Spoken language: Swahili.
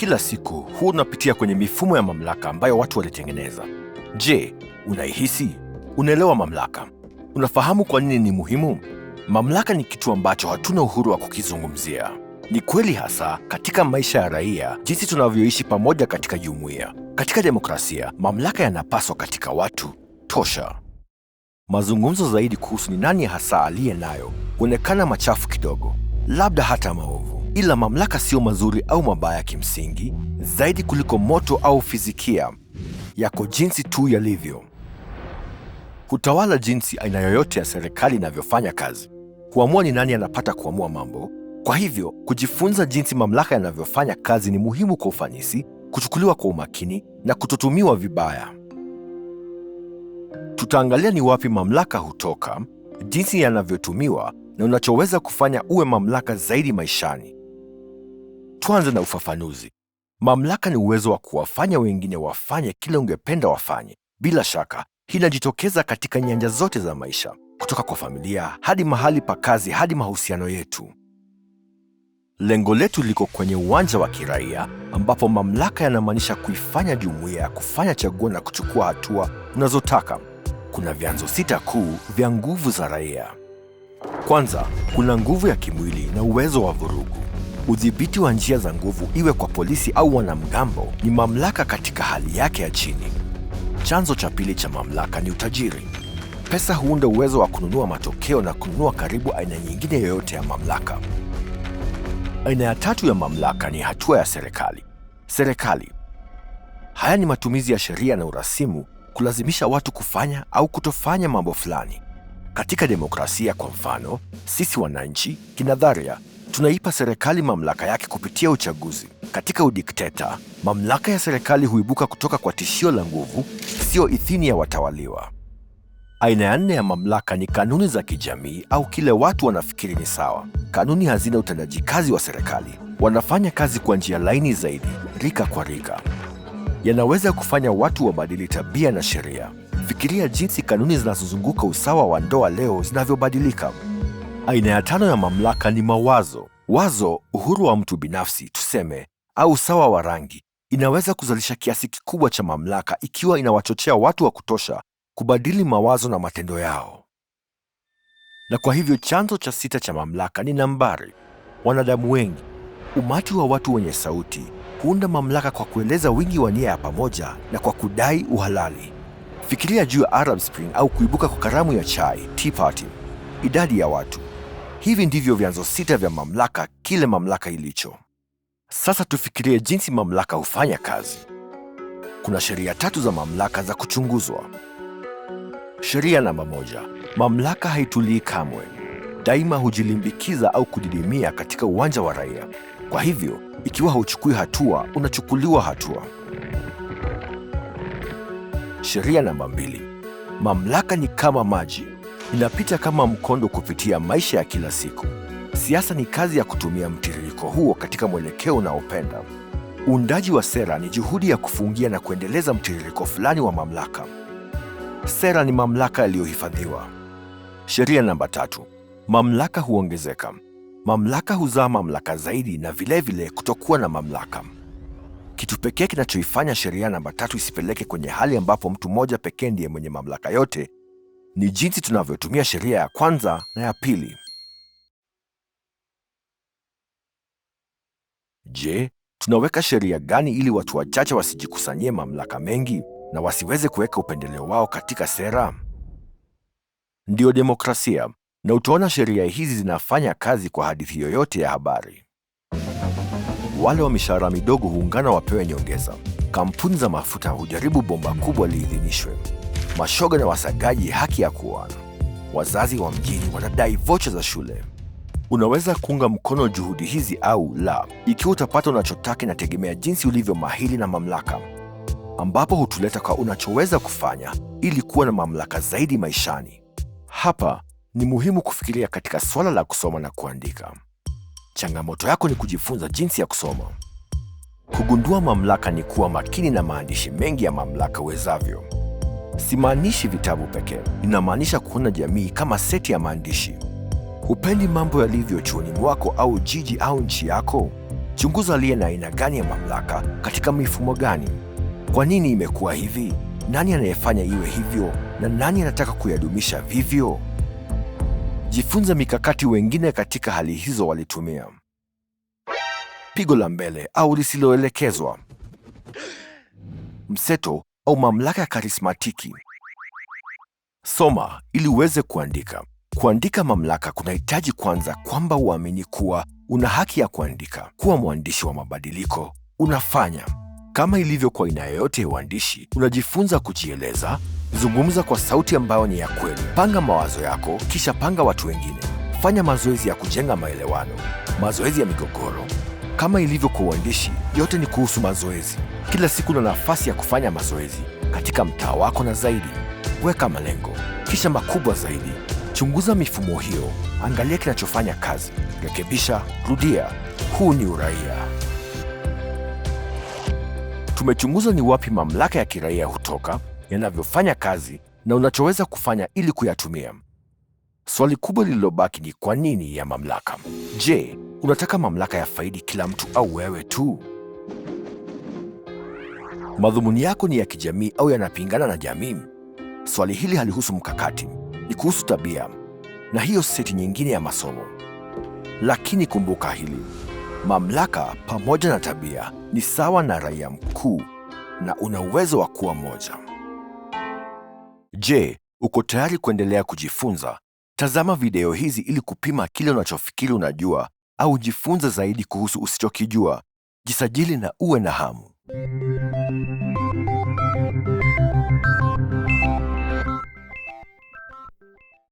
Kila siku huwa unapitia kwenye mifumo ya mamlaka ambayo watu walitengeneza. Je, unaihisi? Unaelewa mamlaka? Unafahamu kwa nini ni muhimu? Mamlaka ni kitu ambacho hatuna uhuru wa kukizungumzia. Ni kweli hasa katika maisha ya raia, jinsi tunavyoishi pamoja katika jumuiya. Katika demokrasia, mamlaka yanapaswa katika watu tosha. Mazungumzo zaidi kuhusu ni nani hasa aliye nayo huonekana machafu kidogo, labda hata maovu. Ila mamlaka sio mazuri au mabaya kimsingi, zaidi kuliko moto au fizikia. Yako jinsi tu yalivyo. Hutawala jinsi aina yoyote ya serikali inavyofanya kazi. Kuamua ni nani anapata kuamua mambo. Kwa hivyo, kujifunza jinsi mamlaka yanavyofanya kazi ni muhimu kwa ufanisi, kuchukuliwa kwa umakini na kutotumiwa vibaya. Tutaangalia ni wapi mamlaka hutoka, jinsi yanavyotumiwa na unachoweza kufanya uwe mamlaka zaidi maishani. Tuanze na ufafanuzi. Mamlaka ni uwezo wa kuwafanya wengine wafanye kile ungependa wafanye. Bila shaka, hii inajitokeza katika nyanja zote za maisha, kutoka kwa familia hadi mahali pa kazi hadi mahusiano yetu. Lengo letu liko kwenye uwanja wa kiraia, ambapo mamlaka yanamaanisha kuifanya jumuiya kufanya chaguo na kuchukua hatua unazotaka. Kuna vyanzo 6 kuu vya nguvu za raia. Kwanza, kuna nguvu ya kimwili na uwezo wa vurugu. Udhibiti wa njia za nguvu, iwe kwa polisi au wanamgambo, ni mamlaka katika hali yake ya chini. Chanzo cha pili cha mamlaka ni utajiri. Pesa huunda uwezo wa kununua matokeo na kununua karibu aina nyingine yoyote ya mamlaka. Aina ya tatu ya mamlaka ni hatua ya serikali. Serikali. Haya ni matumizi ya sheria na urasimu kulazimisha watu kufanya au kutofanya mambo fulani. Katika demokrasia kwa mfano, sisi wananchi, kinadharia, tunaipa serikali mamlaka yake kupitia uchaguzi. Katika udikteta, mamlaka ya serikali huibuka kutoka kwa tishio la nguvu, sio idhini ya watawaliwa. Aina ya 4 ya mamlaka ni kanuni za kijamii au kile watu wanafikiri ni sawa. Kanuni hazina utendaji kazi wa serikali. Wanafanya kazi kwa njia laini zaidi, rika kwa rika. Yanaweza kufanya watu wabadili tabia na sheria. Fikiria jinsi kanuni zinazozunguka usawa wa ndoa leo zinavyobadilika. Aina ya 5 ya mamlaka ni mawazo. Wazo, uhuru wa mtu binafsi, tuseme, au usawa wa rangi, inaweza kuzalisha kiasi kikubwa cha mamlaka ikiwa inawachochea watu wa kutosha kubadili mawazo na matendo yao. Na kwa hivyo chanzo cha 6 cha mamlaka ni nambari. Wanadamu wengi, umati wa watu wenye sauti, huunda mamlaka kwa kueleza wingi wa nia ya pamoja na kwa kudai uhalali. Fikiria juu ya Arab Spring au kuibuka kwa karamu ya chai, Tea Party. Idadi ya watu. Hivi ndivyo vyanzo 6 vya mamlaka, kile mamlaka ilicho. Sasa tufikirie jinsi mamlaka hufanya kazi. Kuna sheria 3 za mamlaka za kuchunguzwa. Sheria namba 1. Mamlaka haitulii kamwe. Daima hujilimbikiza au kudidimia katika uwanja wa raia. Kwa hivyo, ikiwa hauchukui hatua, unachukuliwa hatua. Sheria namba 2. Mamlaka ni kama maji. Inapita kama mkondo kupitia maisha ya kila siku. Siasa ni kazi ya kutumia mtiririko huo katika mwelekeo unaopenda. Uundaji wa sera ni juhudi ya kufungia na kuendeleza mtiririko fulani wa mamlaka. Sera ni mamlaka yaliyohifadhiwa. Sheria namba 3. Mamlaka huongezeka. Mamlaka huzaa mamlaka zaidi na vilevile kutokuwa na mamlaka. Kitu pekee kinachoifanya sheria namba 3 isipeleke kwenye hali ambapo mtu mmoja pekee ndiye mwenye mamlaka yote ni jinsi tunavyotumia sheria ya kwanza na ya pili. Je, tunaweka sheria gani ili watu wachache wasijikusanyie mamlaka mengi na wasiweze kuweka upendeleo wao katika sera? Ndiyo demokrasia, na utaona sheria hizi zinafanya kazi kwa hadithi yoyote ya habari. Wale wa mishahara midogo huungana wapewe nyongeza. Kampuni za mafuta hujaribu bomba kubwa liidhinishwe. Mashoga na wasagaji haki ya kuoana. Wazazi wa mjini wanadai vocha za shule. Unaweza kuunga mkono juhudi hizi au la. Ikiwa utapata unachotaka inategemea jinsi ulivyo mahiri na mamlaka, ambapo hutuleta kwa unachoweza kufanya ili kuwa na mamlaka zaidi maishani. Hapa ni muhimu kufikiria katika swala la kusoma na kuandika. Changamoto yako ni kujifunza jinsi ya kusoma. Kugundua mamlaka ni kuwa makini na maandishi mengi ya mamlaka uwezavyo. Simaanishi vitabu pekee, inamaanisha kuona jamii kama seti ya maandishi. Hupendi mambo yalivyo chuoni mwako au jiji au nchi yako? Chunguza aliye na aina gani ya mamlaka katika mifumo gani. Kwa nini imekuwa hivi? Nani anayefanya iwe hivyo, na nani anataka kuyadumisha vivyo? Jifunze mikakati wengine katika hali hizo walitumia. Pigo la mbele au lisiloelekezwa. Mseto au mamlaka ya karismatiki. Soma ili uweze kuandika. Kuandika mamlaka kunahitaji kwanza kwamba uamini kuwa una haki ya kuandika. Kuwa mwandishi wa mabadiliko. Unafanya kama ilivyo kwa aina yoyote ya uandishi, unajifunza kujieleza. Zungumza kwa sauti ambayo ni ya kweli. Panga mawazo yako, kisha panga watu wengine. Fanya mazoezi ya kujenga maelewano, mazoezi ya migogoro. Kama ilivyo kwa uandishi, yote ni kuhusu mazoezi. Kila siku una nafasi ya kufanya mazoezi katika mtaa wako na zaidi. Weka malengo, kisha makubwa zaidi. Chunguza mifumo hiyo, angalia kinachofanya kazi, rekebisha, rudia. Huu ni uraia. Tumechunguza ni wapi mamlaka ya kiraia hutoka, yanavyofanya kazi na unachoweza kufanya ili kuyatumia. Swali kubwa lililobaki ni kwa nini ya mamlaka. Je, unataka mamlaka ya faidi kila mtu au wewe tu? Madhumuni yako ni ya kijamii au yanapingana na jamii? Swali hili halihusu mkakati, ni kuhusu tabia, na hiyo seti nyingine ya masomo. Lakini kumbuka hili, mamlaka pamoja na tabia ni sawa na raia mkuu, na una uwezo wa kuwa moja. Je, uko tayari kuendelea kujifunza? Tazama video hizi ili kupima kile unachofikiri unajua au jifunze zaidi kuhusu usichokijua. Jisajili na uwe na hamu.